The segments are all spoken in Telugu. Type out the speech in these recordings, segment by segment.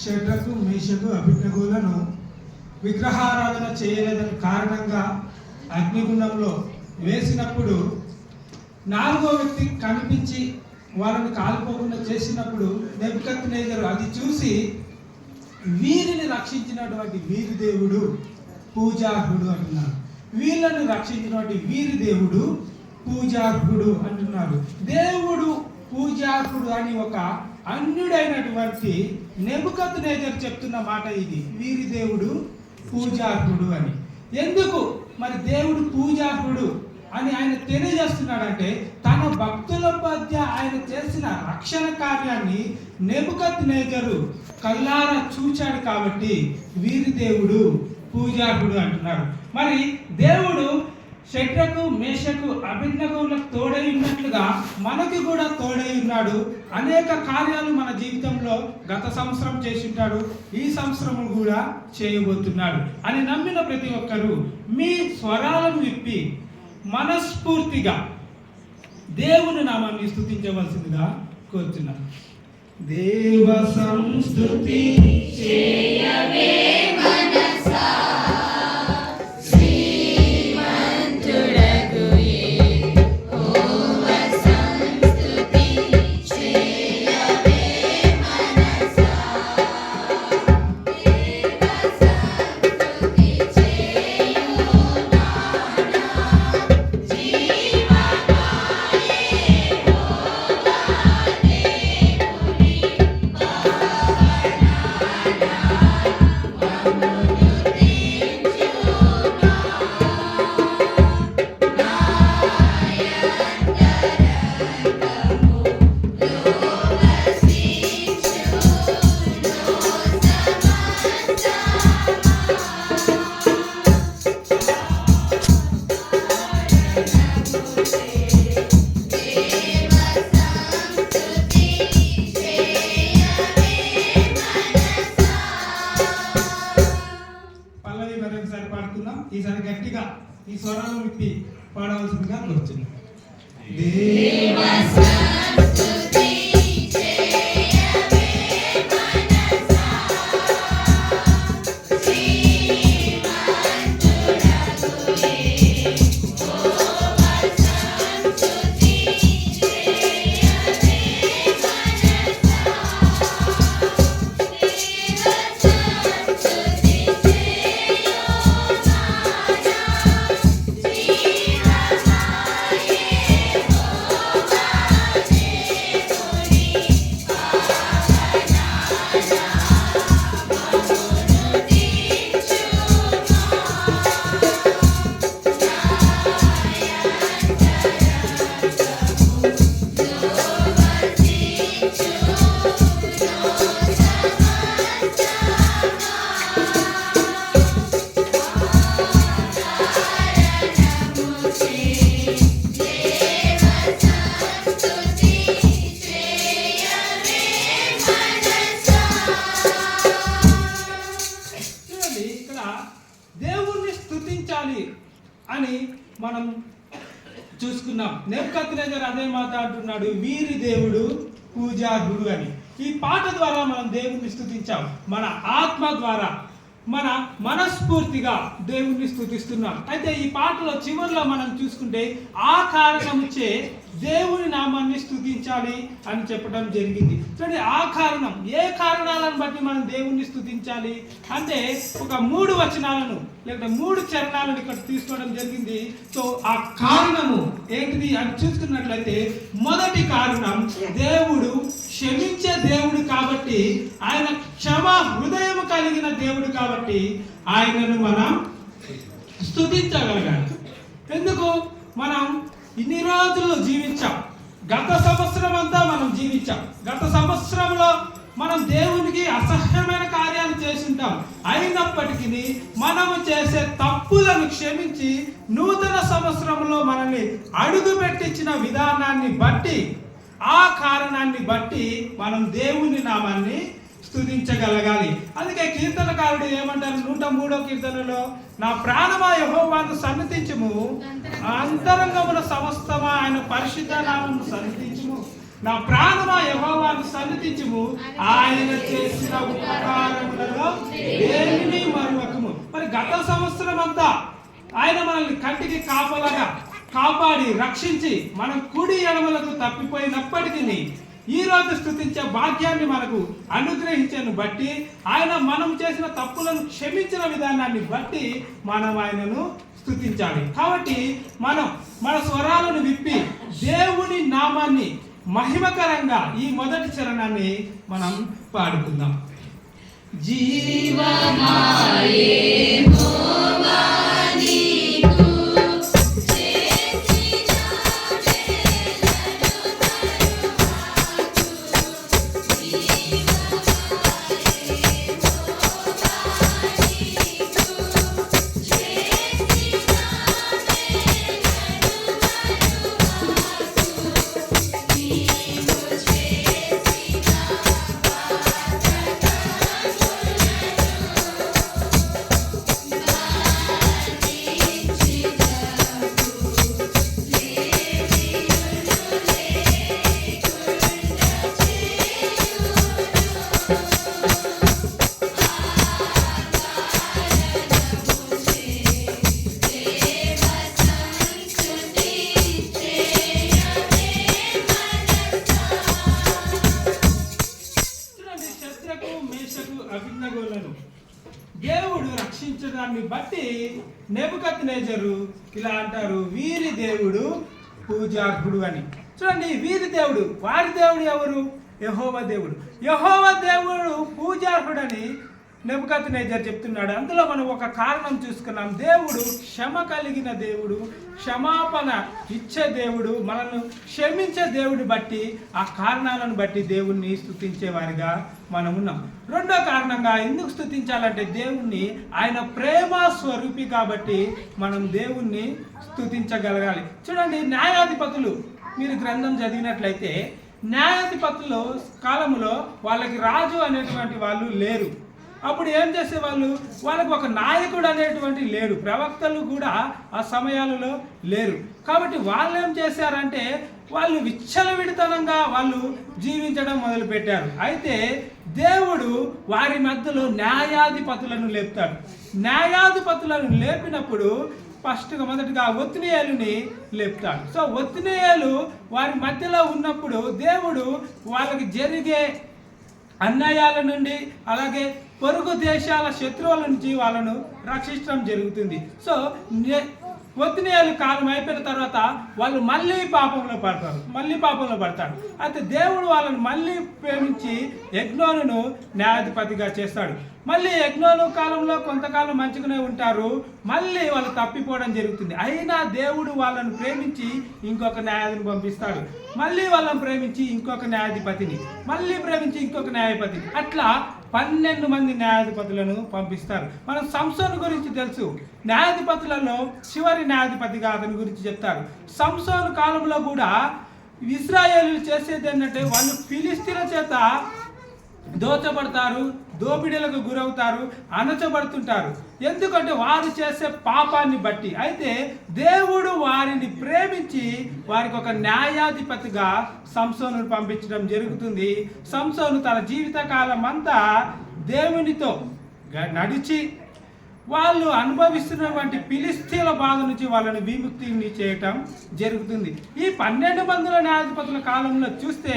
షడ్రకు మేషకు అభిజ్ఞగులను విగ్రహారాధన చేయలేదని కారణంగా అగ్నిగుండంలో వేసినప్పుడు నాలుగో వ్యక్తి కనిపించి వాళ్ళని కాలిపోకుండా చేసినప్పుడు నెబుకద్నెజరు అది చూసి వీరిని రక్షించినటువంటి వీరి దేవుడు పూజార్హుడు అంటున్నారు. వీళ్ళని రక్షించినటువంటి వీరి దేవుడు పూజార్హుడు అంటున్నారు. దేవుడు పూజార్హుడు అని ఒక అన్యుడైనటువంటి నెబుకద్నెజరు చెప్తున్న మాట ఇది. వీరి దేవుడు పూజార్హుడు అని. ఎందుకు మరి దేవుడు పూజార్హుడు అని ఆయన తెలియజేస్తున్నాడంటే తన భక్తుల మధ్య ఆయన చేసిన రక్షణ కార్యాన్ని నెబుకద్నెజరు కల్లారా చూచాడు కాబట్టి వీరి దేవుడు పూజార్హుడు అంటున్నాడు. మరి దేవుడు షడ్రకు మేషకు అభిజ్ఞగులకు తోడై ఉన్నట్లుగా మనకి కూడా తోడై ఉన్నాడు. అనేక కార్యాలు మన జీవితంలో గత సంవత్సరం చేసి ఉంటాడు, ఈ సంవత్సరం కూడా చేయబోతున్నాడు అని నమ్మిన ప్రతి ఒక్కరూ మీ స్వరాలను విప్పి మనస్ఫూర్తిగా దేవుని నామాన్ని స్తుతించవలసిందిగా కోరుతున్నాను. దేవ సంస్తుతి చేయవే మనసా ఈసారి గట్టిగా ఈ స్వరాలను విప్పి పాడవలసిందిగా కోరుచున్నాను. అని మనం చూసుకున్నాం. నెబుకద్నెజరు అదే మాట అంటున్నాడు, వీరి దేవుడు పూజార్హుడు అని. ఈ పాట ద్వారా మనం దేవుణ్ణి స్తుతించాం. మన ఆత్మ ద్వారా మన మనస్ఫూర్తిగా దేవుణ్ణి స్తుతిస్తున్నాం. అయితే ఈ పాటలో చివరిలో మనం చూసుకుంటే ఆ కారణముచే దేవుని నామాన్ని స్తుతించాలి అని చెప్పడం జరిగింది. చూడండి, ఆ కారణం, ఏ కారణాలను బట్టి మనం దేవుణ్ణి స్తుతించాలి అంటే ఒక 3 వచనాలను లేకపోతే 3 చరణాలను ఇక్కడ తీసుకోవడం జరిగింది. సో ఆ కారణము ఏంటిది అని చూసుకున్నట్లయితే మొదటి కారణం, దేవుడు క్షమించే దేవుడు కాబట్టి, ఆయన క్షమా హృదయం కలిగిన దేవుడు కాబట్టి ఆయనను మనం స్తుతించగలగాలి. ఎందుకు? మనం ఇన్ని రోజులు జీవించాం, గత సంవత్సరం అంతా మనం జీవించాం. గత సంవత్సరంలో మనం దేవునికి అసహ్యమైన కార్యాలు చేసి ఉంటాం. అయినప్పటికీ మనము చేసే తప్పులను క్షమించి నూతన సంవత్సరంలో మనల్ని అడుగు పెట్టించిన విధానాన్ని బట్టి, ఆ కారణాన్ని బట్టి మనం దేవుని నామాన్ని స్తుతించగలగాలి. అందుకే కీర్తనకారుడు ఏమంటారు 103వ కీర్తనలో, నా ప్రాణమా యెహోవాను సన్నతించుము, అంతరంగమున సమస్తమా ఆయన పరిశుద్ధ నామమును సన్నతించుము. నా ప్రాణమా యెహోవాను సన్నిధించుము, ఆయన చేసిన ఉపకారములలో దేనిని మరువకము. మరి గత సంవత్సరం అంతా ఆయన మనల్ని కంటికి కాపలాగా కాపాడి రక్షించి మనం కుడి ఎడమలకు తప్పిపోయినప్పటికీ ఈ రోజు స్తుతించే భాగ్యాన్ని మనకు అనుగ్రహించను బట్టి, ఆయన మనం చేసిన తప్పులను క్షమించిన విధానాన్ని బట్టి మనం ఆయనను స్తుతించాలి. కాబట్టి మనం మన స్వరాలను విప్పి దేవుని నామాన్ని మహిమకరంగా ఈ మొదటి చరణాన్ని మనం పాడుకుందాం. జీవమాయే దేవుడు రక్షించడాన్ని బట్టి నెబుకద్నెజరు ఇలా అంటారు, వీరి దేవుడు పూజార్హుడు అని. చూడండి, వీరి దేవుడు, వారి దేవుడు ఎవరు? యెహోవా దేవుడు. యెహోవా దేవుడు పూజార్హుడని నెబుకద్నెజరు చెప్తున్నాడు. అందులో మనం ఒక కారణం చూసుకున్నాం. దేవుడు క్షమ కలిగిన దేవుడు, క్షమాపణ ఇచ్చే దేవుడు, మనల్ని క్షమించే దేవుడిని బట్టి ఆ కారణాలను బట్టి దేవుణ్ణి స్తుతించే వారిగా మనం ఉన్నాం. రెండో కారణంగా ఎందుకు స్తుతించాలంటే దేవుణ్ణి ఆయన ప్రేమ స్వరూపి కాబట్టి మనం దేవుణ్ణి స్తుతించగలగాలి. చూడండి, న్యాయాధిపతులు మీరు గ్రంథం చదివినట్లయితే న్యాయాధిపతులు కాలంలో వాళ్ళకి రాజు అనేటువంటి వాళ్ళు లేరు. అప్పుడు ఏం చేసేవాళ్ళు? వాళ్ళకు ఒక నాయకుడు అనేటువంటి లేడు, ప్రవక్తలు కూడా ఆ సమయాలలో లేరు. కాబట్టి వాళ్ళు ఏం చేశారంటే వాళ్ళు విచ్చలవిడితనంగా వాళ్ళు జీవించడం మొదలుపెట్టారు. అయితే దేవుడు వారి మధ్యలో న్యాయాధిపతులను లేపుతాడు. న్యాయాధిపతులను లేపినప్పుడు మొదటిగా ఒత్నియేలుని లేపుతాడు. సో ఒత్నియేలు వారి మధ్యలో ఉన్నప్పుడు దేవుడు వాళ్ళకి జరిగే అన్యాయాల నుండి, అలాగే పొరుగు దేశాల శత్రువుల నుంచి వాళ్ళను రక్షించడం జరుగుతుంది. సో ఒత్నియేలు కాలం అయిపోయిన తర్వాత వాళ్ళు మళ్ళీ పాపంలో పడతారు. అయితే దేవుడు వాళ్ళని మళ్ళీ ప్రేమించి యెగ్నోనును న్యాయాధిపతిగా చేస్తాడు. మళ్ళీ యెగ్నోను కాలంలో కొంతకాలం మంచిగానే ఉంటారు, మళ్ళీ వాళ్ళు తప్పిపోవడం జరుగుతుంది. అయినా దేవుడు వాళ్ళను ప్రేమించి ఇంకొక న్యాయాధిపతిని పంపిస్తాడు, మళ్ళీ వాళ్ళని ప్రేమించి ఇంకొక న్యాయాధిపతిని, మళ్ళీ ప్రేమించి ఇంకొక న్యాయాధిపతిని, అట్లా 12 మంది న్యాయాధిపతులను పంపిస్తారు. మనం సంసోను గురించి తెలుసు. న్యాయాధిపతులలో చివరి న్యాయాధిపతిగా అతని గురించి చెప్తారు. సంసోను కాలంలో కూడా ఇశ్రాయేలీయులు చేసేది ఏంటంటే వాళ్ళు ఫిలిస్తీన్ల చేత దోచబడతారు, దోపిడీలకు గురవుతారు, అణచబడుతుంటారు. ఎందుకంటే వారు చేసే పాపాన్ని బట్టి. అయితే దేవుడు వారిని ప్రేమించి వారికి ఒక న్యాయాధిపతిగా సంసోనును పంపించడం జరుగుతుంది. సంసోను తన జీవితకాలం అంతా దేవునితో నడిచి వాళ్ళు అనుభవిస్తున్నటువంటి ఫిలిస్తీన్ల బాధ నుంచి వాళ్ళని విముక్తిని చేయటం జరుగుతుంది. ఈ 12 మందుల న్యాయాధిపతుల కాలంలో చూస్తే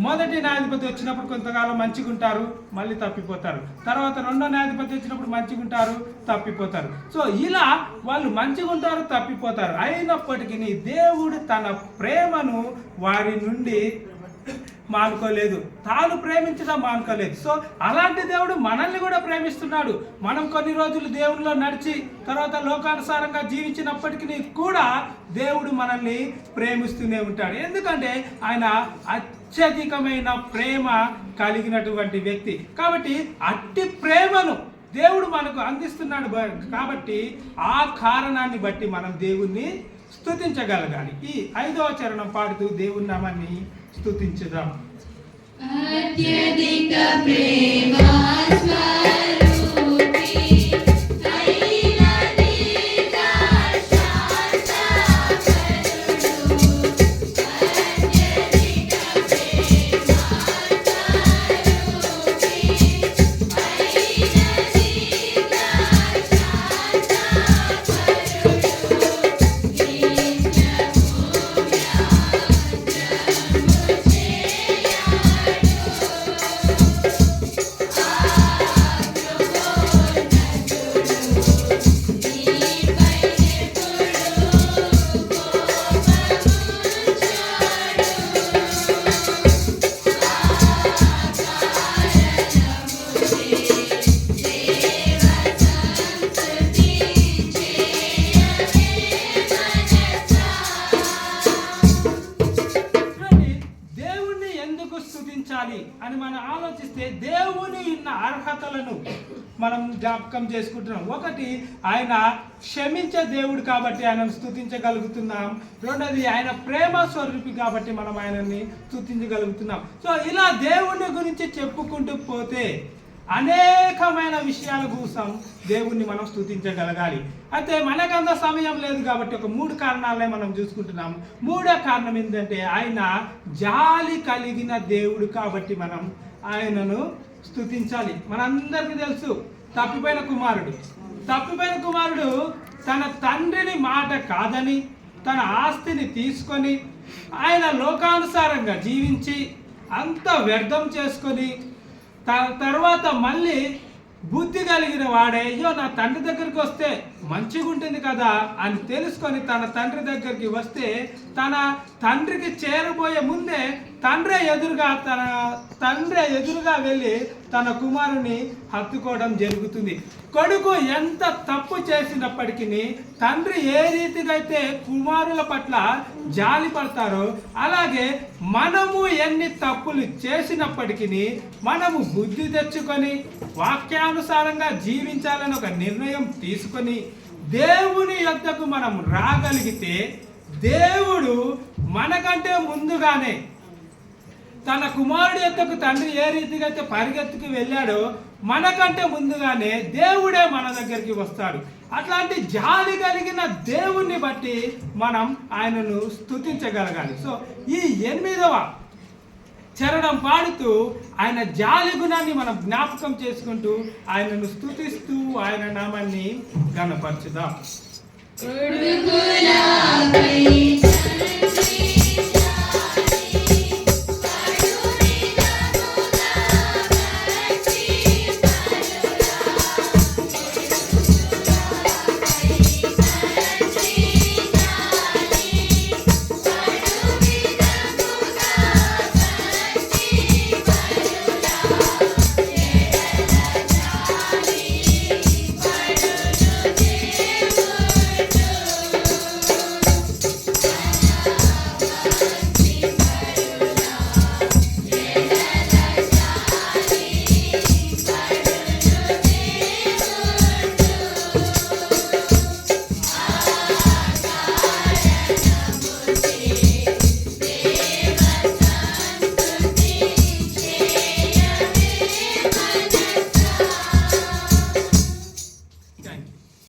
మొదటి న్యాయాధిపతి వచ్చినప్పుడు కొంతకాలం మంచిగా ఉంటారు, మళ్ళీ తప్పిపోతారు. తర్వాత రెండో న్యాయాధిపతి వచ్చినప్పుడు మంచిగా ఉంటారు, తప్పిపోతారు. సో ఇలా వాళ్ళు మంచిగా ఉంటారు, తప్పిపోతారు. అయినప్పటికీ దేవుడు తన ప్రేమను వారి నుండి మానుకోలేదు, తాను ప్రేమించడం మానుకోలేదు. సో అలాంటి దేవుడు మనల్ని కూడా ప్రేమిస్తున్నాడు. మనం కొన్ని రోజులు దేవునిలో నడిచి తర్వాత లోకానుసారంగా జీవించినప్పటికీ కూడా దేవుడు మనల్ని ప్రేమిస్తూనే ఉంటాడు. ఎందుకంటే ఆయన అత్యధికమైన ప్రేమ కలిగినటువంటి వ్యక్తి. కాబట్టి అట్టి ప్రేమను దేవుడు మనకు అందిస్తున్నాడు. కాబట్టి ఆ కారణాన్ని బట్టి మనం దేవుణ్ణి స్తుతించగలగాలి. ఈ 5వ చరణం పాడుతూ దేవుని నామాన్ని స్తుతించుదాం. అత్యధిక ప్రేమ స్వరూపి అత్యధిక దేవుని ఉన్న అర్హతలను మనం జ్ఞాపకం చేసుకుంటున్నాం. ఒకటి, ఆయన క్షమించే దేవుడు కాబట్టి ఆయనను స్తుతించగలుగుతున్నాం. రెండోది, ఆయన ప్రేమ స్వరూపి కాబట్టి మనం ఆయనని స్తుతించగలుగుతున్నాం. సో ఇలా దేవుని గురించి చెప్పుకుంటూ పోతే అనేకమైన విషయాల కోసం దేవుణ్ణి మనం స్తుతించగలగాలి. అయితే మనకంత సమయం లేదు కాబట్టి ఒక 3 కారణాలే మనం చూసుకుంటున్నాం. 3వ కారణం ఏంటంటే ఆయన జాలి కలిగిన దేవుడు కాబట్టి మనం ఆయనను స్తుతించాలి. మనందరికీ తెలుసు తప్పిపోయిన కుమారుడు తన తండ్రిని మాట కాదని తన ఆస్తిని తీసుకొని ఆయన లోకానుసారంగా జీవించి అంత వ్యర్థం చేసుకొని తర్వాత మళ్ళీ బుద్ధి కలిగిన వాడే, అయ్యో నా తండ్రి దగ్గరికి వస్తే మంచిగా ఉంటుంది కదా అని తెలుసుకొని తన తండ్రి దగ్గరికి వస్తే తన తండ్రికి చేరబోయే ముందే తండ్రి ఎదురుగా వెళ్ళి తన కుమారుని హత్తుకోవడం జరుగుతుంది. కొడుకు ఎంత తప్పు చేసినప్పటికీ తండ్రి ఏ రీతిగా అయితే కుమారుల పట్ల జాలి పడతారో అలాగే మనము ఎన్ని తప్పులు చేసినప్పటికీ మనము బుద్ధి తెచ్చుకొని వాక్యానుసారంగా జీవించాలని ఒక నిర్ణయం తీసుకొని దేవుని యొద్దకు మనం రాగలిగితే దేవుడు మనకంటే ముందుగానే తన కుమారుడి యొద్దకు తండ్రి ఏ రీతిగా అయితే పరిగెత్తుకు వెళ్ళాడో మనకంటే ముందుగానే దేవుడే మన దగ్గరికి వస్తాడు. అట్లాంటి జాలి కలిగిన దేవుణ్ణి బట్టి మనం ఆయనను స్తుతించగలగాలి. సో ఈ 8వ చరణం పాడుతూ ఆయన జాలి గుణాన్ని మనం జ్ఞాపకం చేసుకుంటూ ఆయనను స్తుతిస్తూ ఆయన నామాన్ని ఘనపరచుదాం.